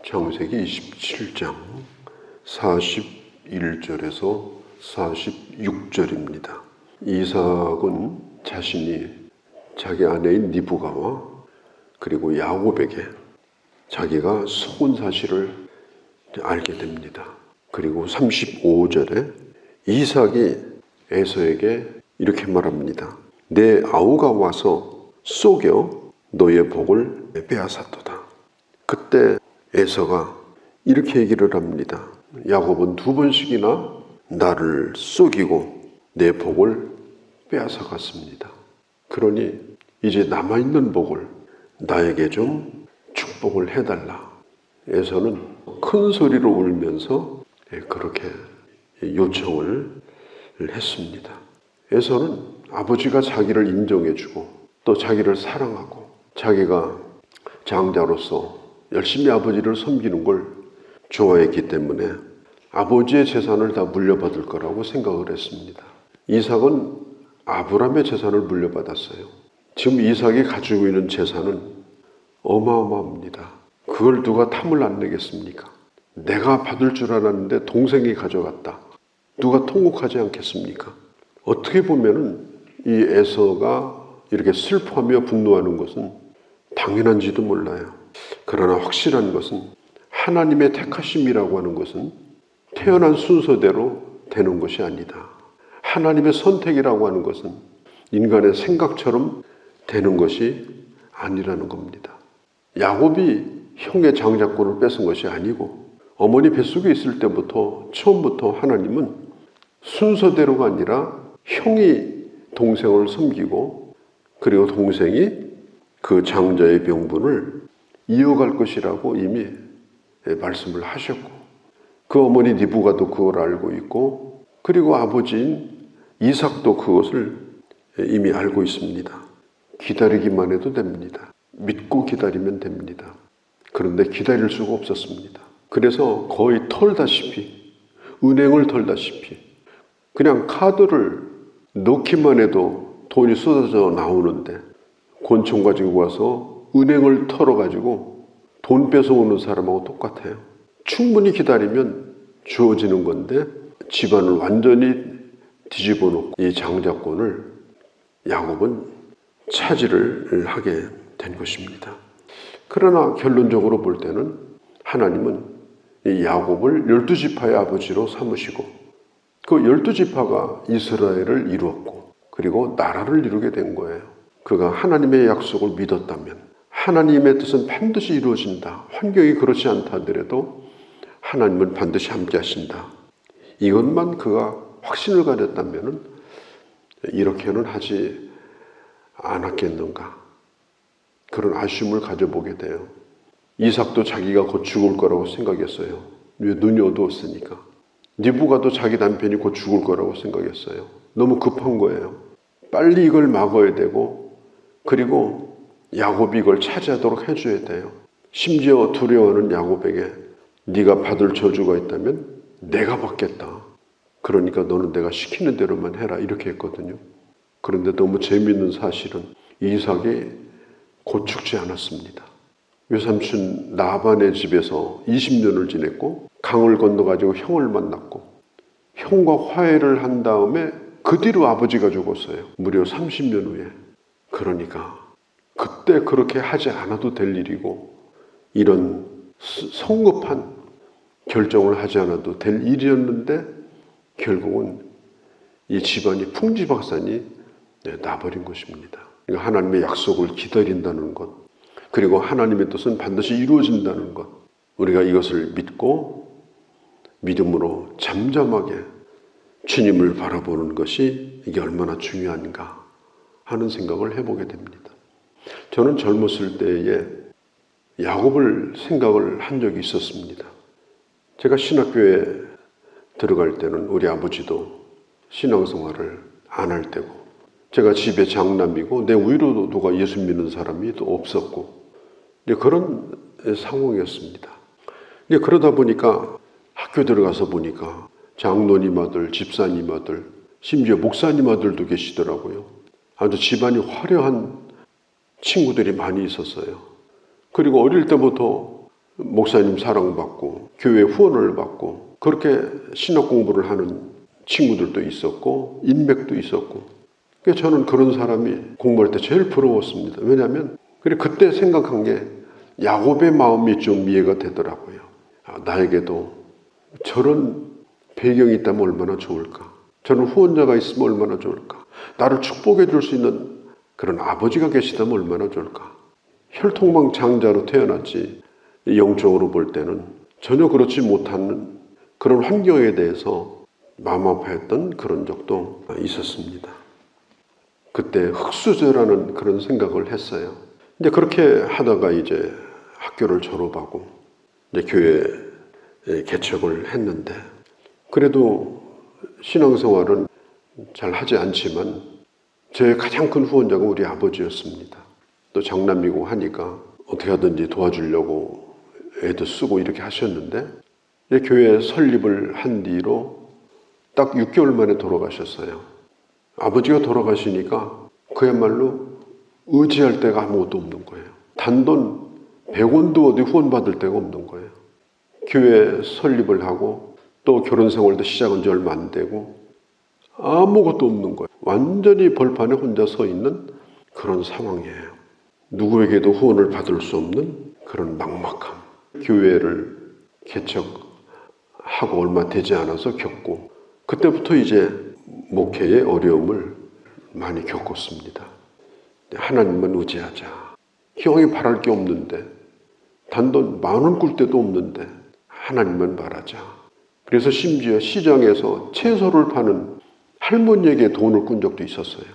창세기 27장 41절에서 46절입니다. 이삭은 자신이 자기 아내인 리브가와 그리고 야곱에게 자기가 속은 사실을 알게 됩니다. 그리고 35절에 이삭이 에서에게 이렇게 말합니다. 내 아우가 와서 속여 너의 복을 빼앗았도다. 그때 에서가 이렇게 얘기를 합니다. 야곱은 2번씩이나 나를 속이고 내 복을 빼앗아 갔습니다. 그러니 이제 남아있는 복을 나에게 좀 축복을 해달라. 에서는 큰 소리로 울면서 그렇게 요청을 했습니다. 에서는 아버지가 자기를 인정해주고 또 자기를 사랑하고 자기가 장자로서 열심히 아버지를 섬기는 걸 좋아했기 때문에 아버지의 재산을 다 물려받을 거라고 생각을 했습니다. 이삭은 아브라함의 재산을 물려받았어요. 지금 이삭이 가지고 있는 재산은 어마어마합니다. 그걸 누가 탐을 안 내겠습니까? 내가 받을 줄 알았는데 동생이 가져갔다. 누가 통곡하지 않겠습니까? 어떻게 보면은 이 에서가 이렇게 슬퍼하며 분노하는 것은 당연한지도 몰라요. 그러나 확실한 것은 하나님의 택하심이라고 하는 것은 태어난 순서대로 되는 것이 아니다. 하나님의 선택이라고 하는 것은 인간의 생각처럼 되는 것이 아니라는 겁니다. 야곱이 형의 장자권을 뺏은 것이 아니고 어머니 뱃속에 있을 때부터 처음부터 하나님은 순서대로가 아니라 형이 동생을 섬기고 그리고 동생이 그 장자의 명분을 이어갈 것이라고 이미 말씀을 하셨고 그 어머니 리브가도 그걸 알고 있고 그리고 아버지인 이삭도 그것을 이미 알고 있습니다. 기다리기만 해도 됩니다. 믿고 기다리면 됩니다. 그런데 기다릴 수가 없었습니다. 그래서 거의 털다시피 은행을 털다시피 그냥 카드를 넣기만 해도 돈이 쏟아져 나오는데 권총 가지고 와서 은행을 털어가지고 돈 뺏어오는 사람하고 똑같아요. 충분히 기다리면 주어지는 건데 집안을 완전히 뒤집어 놓고 이 장자권을 야곱은 차지를 하게 된 것입니다. 그러나 결론적으로 볼 때는 하나님은 이 야곱을 12지파의 아버지로 삼으시고 그 12지파가 이스라엘을 이루었고 그리고 나라를 이루게 된 거예요. 그가 하나님의 약속을 믿었다면 하나님의 뜻은 반드시 이루어진다. 환경이 그렇지 않다 하더라도 하나님은 반드시 함께 하신다. 이것만 그가 확신을 가졌다면 이렇게는 하지 않았겠는가. 그런 아쉬움을 가져보게 돼요. 이삭도 자기가 곧 죽을 거라고 생각했어요. 왜 눈이 어두웠으니까. 리브가도 자기 남편이 곧 죽을 거라고 생각했어요. 너무 급한 거예요. 빨리 이걸 막아야 되고 그리고 야곱이 이걸 차지하도록 해줘야 돼요. 심지어 두려워하는 야곱에게 네가 받을 저주가 있다면 내가 받겠다. 그러니까 너는 내가 시키는 대로만 해라 이렇게 했거든요. 그런데 너무 재미있는 사실은 이삭이 곧 죽지 않았습니다. 외삼촌 라반의 집에서 20년을 지냈고 강을 건너가지고 형을 만났고 형과 화해를 한 다음에 그 뒤로 아버지가 죽었어요. 무려 30년 후에. 그러니까 그때 그렇게 하지 않아도 될 일이고 이런 성급한 결정을 하지 않아도 될 일이었는데 결국은 이 집안이 풍지박산이 나버린 것입니다. 그러니까 하나님의 약속을 기다린다는 것 그리고 하나님의 뜻은 반드시 이루어진다는 것 우리가 이것을 믿고 믿음으로 잠잠하게 주님을 바라보는 것이 이게 얼마나 중요한가 하는 생각을 해보게 됩니다. 저는 젊었을 때에 야곱을 생각을 한 적이 있었습니다. 제가 신학교에 들어갈 때는 우리 아버지도 신앙생활을 안 할 때고 제가 집에 장남이고 내 위로도 누가 예수 믿는 사람이 또 없었고 그런 상황이었습니다. 그러다 보니까 학교 들어가서 보니까 장로님 아들, 집사님 아들, 심지어 목사님 아들도 계시더라고요. 아주 집안이 화려한 친구들이 많이 있었어요. 그리고 어릴 때부터 목사님 사랑받고 교회 후원을 받고 그렇게 신학 공부를 하는 친구들도 있었고 인맥도 있었고, 그러니까 저는 그런 사람이 공부할 때 제일 부러웠습니다. 왜냐하면 그때 생각한 게 야곱의 마음이 좀 이해가 되더라고요. 나에게도 저런 배경이 있다면 얼마나 좋을까, 저런 후원자가 있으면 얼마나 좋을까, 나를 축복해 줄 수 있는 그런 아버지가 계시다면 얼마나 좋을까. 혈통방 장자로 태어났지 영적으로 볼 때는 전혀 그렇지 못한 그런 환경에 대해서 마음 아파했던 그런 적도 있었습니다. 그때 흙수저라는 그런 생각을 했어요. 이제 그렇게 하다가 이제 학교를 졸업하고 이제 교회 개척을 했는데, 그래도 신앙생활은 잘 하지 않지만 제 가장 큰 후원자가 우리 아버지였습니다. 또 장남이고 하니까 어떻게 하든지 도와주려고 애도 쓰고 이렇게 하셨는데, 교회 설립을 한 뒤로 딱 6개월 만에 돌아가셨어요. 아버지가 돌아가시니까 그야말로 의지할 데가 아무것도 없는 거예요. 단돈 100원도 어디 후원받을 데가 없는 거예요. 교회 설립을 하고 또 결혼 생활도 시작한 지 얼마 안 되고 아무것도 없는 거예요. 완전히 벌판에 혼자 서 있는 그런 상황이에요. 누구에게도 후원을 받을 수 없는 그런 막막함. 교회를 개척하고 얼마 되지 않아서 겪고, 그때부터 이제 목회의 어려움을 많이 겪었습니다. 하나님만 의지하자. 형이 바랄 게 없는데, 단돈 10,000원 꿀 데도 없는데 하나님만 바라자. 그래서 심지어 시장에서 채소를 파는 할머니에게 돈을 꾼 적도 있었어요.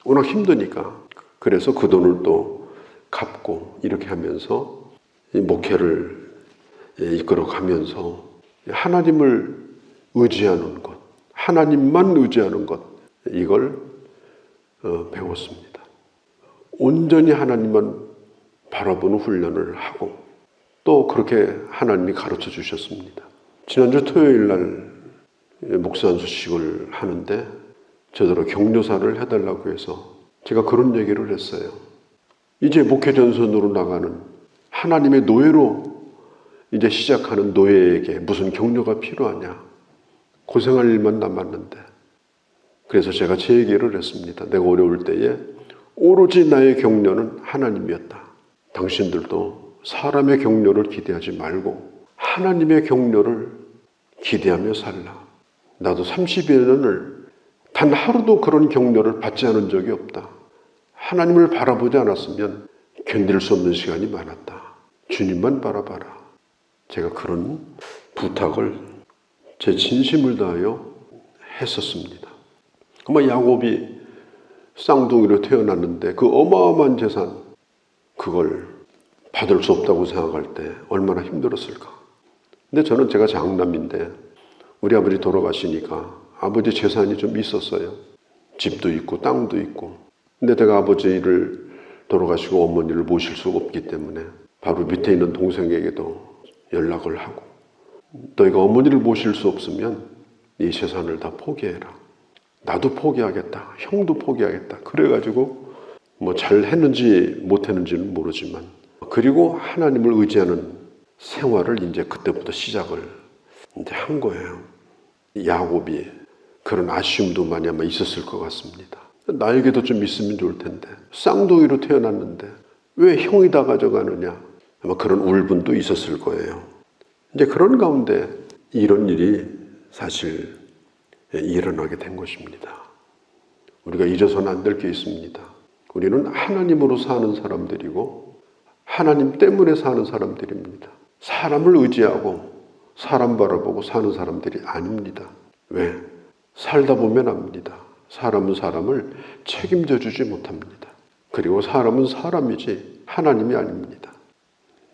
워낙 힘드니까. 그래서 그 돈을 또 갚고 이렇게 하면서 목회를 이끌어가면서 하나님을 의지하는 것, 하나님만 의지하는 것, 이걸 배웠습니다. 온전히 하나님만 바라보는 훈련을 하고 또 그렇게 하나님이 가르쳐 주셨습니다. 지난주 토요일 날 목사 안수식을 하는데 저더러 격려사를 해달라고 해서 제가 그런 얘기를 했어요. 이제 목회전선으로 나가는 하나님의 노예로 이제 시작하는 노예에게 무슨 격려가 필요하냐. 고생할 일만 남았는데. 그래서 제가 제 얘기를 했습니다. 내가 어려울 때에 오로지 나의 격려는 하나님이었다. 당신들도 사람의 격려를 기대하지 말고 하나님의 격려를 기대하며 살라. 나도 30여 년을 단 하루도 그런 격려를 받지 않은 적이 없다. 하나님을 바라보지 않았으면 견딜 수 없는 시간이 많았다. 주님만 바라봐라. 제가 그런 부탁을 제 진심을 다하여 했었습니다. 아마 야곱이 쌍둥이로 태어났는데 그 어마어마한 재산, 그걸 받을 수 없다고 생각할 때 얼마나 힘들었을까. 근데 저는 제가 장남인데 우리 아버지 돌아가시니까 아버지 재산이 좀 있었어요. 집도 있고 땅도 있고. 근데 제가 아버지를 돌아가시고 어머니를 모실 수가 없기 때문에 바로 밑에 있는 동생에게도 연락을 하고, 너희가 어머니를 모실 수 없으면 이 재산을 다 포기해라. 나도 포기하겠다. 형도 포기하겠다. 그래가지고 뭐 잘 했는지 못했는지는 모르지만, 그리고 하나님을 의지하는 생활을 이제 그때부터 시작을 이제 한 거예요. 야곱이 그런 아쉬움도 많이 아마 있었을 것 같습니다. 나에게도 좀 있으면 좋을 텐데, 쌍둥이로 태어났는데 왜 형이 다 가져가느냐. 아마 그런 울분도 있었을 거예요. 이제 그런 가운데 이런 일이 사실 일어나게 된 것입니다. 우리가 잊어서는 안 될 게 있습니다. 우리는 하나님으로 사는 사람들이고 하나님 때문에 사는 사람들입니다. 사람을 의지하고 사람 바라보고 사는 사람들이 아닙니다. 왜? 살다 보면 압니다. 사람은 사람을 책임져 주지 못합니다. 그리고 사람은 사람이지 하나님이 아닙니다.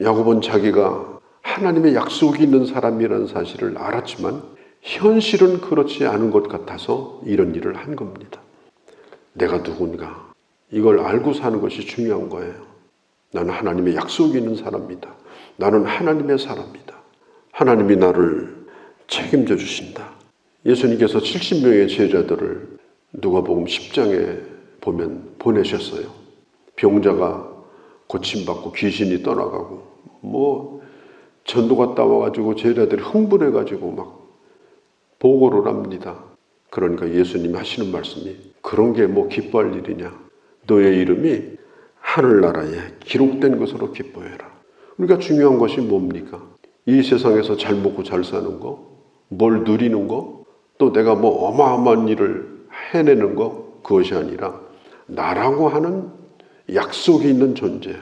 야곱은 자기가 하나님의 약속이 있는 사람이라는 사실을 알았지만 현실은 그렇지 않은 것 같아서 이런 일을 한 겁니다. 내가 누군가, 이걸 알고 사는 것이 중요한 거예요. 나는 하나님의 약속이 있는 사람이다. 나는 하나님의 사람이다. 하나님이 나를 책임져 주신다. 예수님께서 70명의 제자들을 누가복음 10장에 보면 보내셨어요. 병자가 고침받고 귀신이 떠나가고 전도 갔다 와가지고 제자들이 흥분해가지고 막 보고를 합니다. 그러니까 예수님이 하시는 말씀이 그런 게 뭐 기뻐할 일이냐. 너의 이름이 하늘나라에 기록된 것으로 기뻐해라. 우리가 중요한 것이 뭡니까? 이 세상에서 잘 먹고 잘 사는 거, 뭘 누리는 거, 또 내가 뭐 어마어마한 일을 해내는 거, 그것이 아니라 나라고 하는 약속이 있는 존재,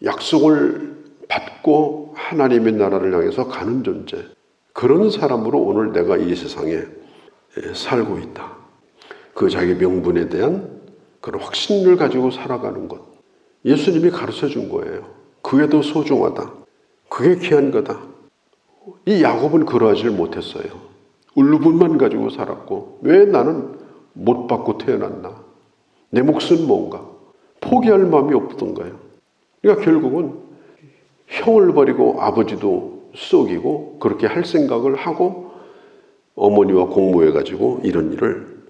약속을 받고 하나님의 나라를 향해서 가는 존재, 그런 사람으로 오늘 내가 이 세상에 살고 있다. 그 자기 명분에 대한 그런 확신을 가지고 살아가는 것, 예수님이 가르쳐 준 거예요. 그게 더 소중하다. 그게 귀한 거다. 이 야곱은 그러하지를 못했어요. 울분만 가지고 살았고, 왜 나는 못 받고 태어났나? 내 몫은 뭔가? 포기할 마음이 없던 거예요. 그러니까 결국은 형을 버리고 아버지도 썩이고 그렇게 할 생각을 하고 어머니와 공모해가지고 이런 일을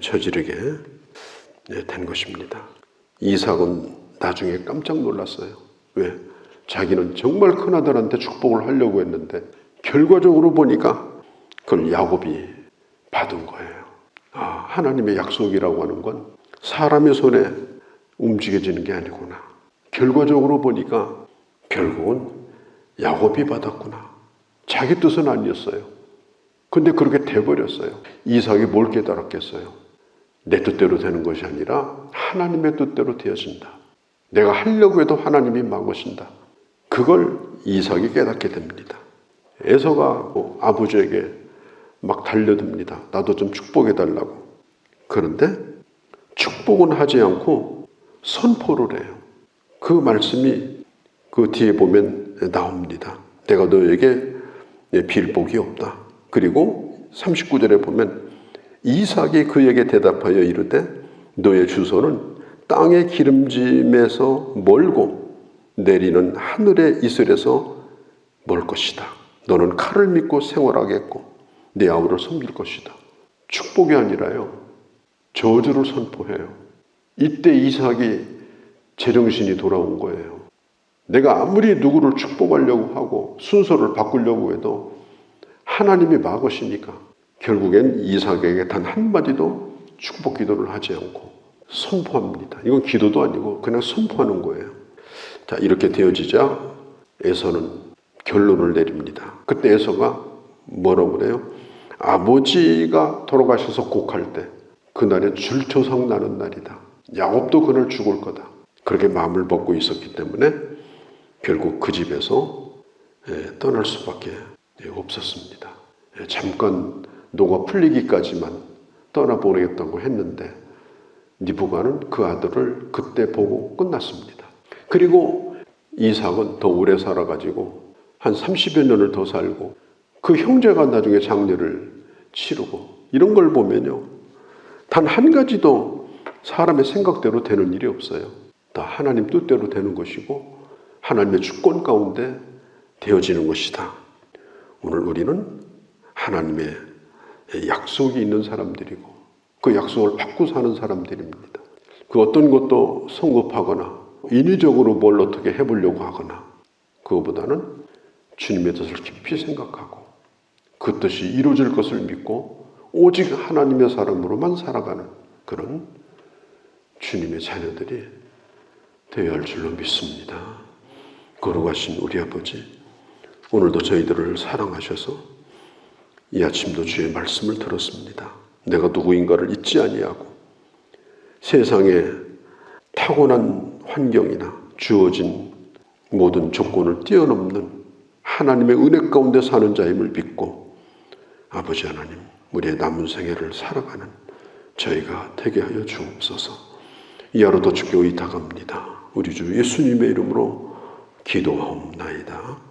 저지르게 된 것입니다. 이삭은 나중에 깜짝 놀랐어요. 왜? 자기는 정말 큰아들한테 축복을 하려고 했는데 결과적으로 보니까 그걸 야곱이 받은 거예요. 하나님의 약속이라고 하는 건 사람의 손에 움직여지는 게 아니구나. 결과적으로 보니까 결국은 야곱이 받았구나. 자기 뜻은 아니었어요. 근데 그렇게 돼버렸어요. 이삭이 뭘 깨달았겠어요? 내 뜻대로 되는 것이 아니라 하나님의 뜻대로 되어진다. 내가 하려고 해도 하나님이 막으신다. 그걸 이삭이 깨닫게 됩니다. 에서가 아버지에게 막 달려듭니다. 나도 좀 축복해달라고. 그런데 축복은 하지 않고 선포를 해요. 그 말씀이 그 뒤에 보면 나옵니다. 내가 너에게 빌 복이 없다. 그리고 39절에 보면 이삭이 그에게 대답하여 이르되 너의 주소는 땅의 기름짐에서 멀고 내리는 하늘의 이슬에서 멀 것이다. 너는 칼을 믿고 생활하겠고 네 아우를 섬길 것이다. 축복이 아니라요, 저주를 선포해요. 이때 이삭이 제정신이 돌아온 거예요. 내가 아무리 누구를 축복하려고 하고 순서를 바꾸려고 해도 하나님이 막으시니까 결국엔 이삭에게 단 한마디도 축복 기도를 하지 않고 선포합니다. 이건 기도도 아니고 그냥 선포하는 거예요. 자, 이렇게 되어지자 에서는 결론을 내립니다. 그때 에서가 뭐라고 그래요? 아버지가 돌아가셔서 곡할 때 그날은 줄초상 나는 날이다. 야곱도 그날 죽을 거다. 그렇게 마음을 먹고 있었기 때문에 결국 그 집에서 떠날 수밖에 없었습니다. 잠깐 녹아 풀리기까지만 떠나보내겠다고 했는데 리브가는 그 아들을 그때 보고 끝났습니다. 그리고 이삭은 더 오래 살아가지고 한 30여 년을 더 살고 그 형제가 나중에 장례를 치르고 이런 걸 보면요, 단 한 가지도 사람의 생각대로 되는 일이 없어요. 다 하나님 뜻대로 되는 것이고 하나님의 주권 가운데 되어지는 것이다. 오늘 우리는 하나님의 약속이 있는 사람들이고 그 약속을 받고 사는 사람들입니다. 그 어떤 것도 성급하거나 인위적으로 뭘 어떻게 해보려고 하거나 그거보다는 주님의 뜻을 깊이 생각하고 그 뜻이 이루어질 것을 믿고 오직 하나님의 사람으로만 살아가는 그런 주님의 자녀들이 되어야 할 줄로 믿습니다. 거룩하신 우리 아버지, 오늘도 저희들을 사랑하셔서 이 아침도 주의 말씀을 들었습니다. 내가 누구인가를 잊지 아니하고 세상에 타고난 환경이나 주어진 모든 조건을 뛰어넘는 하나님의 은혜 가운데 사는 자임을 믿고 아버지 하나님, 우리의 남은 생애를 살아가는 저희가 되게 하여 주옵소서. 이 하루도 주께 의탁합니다. 우리 주 예수님의 이름으로 기도하옵나이다.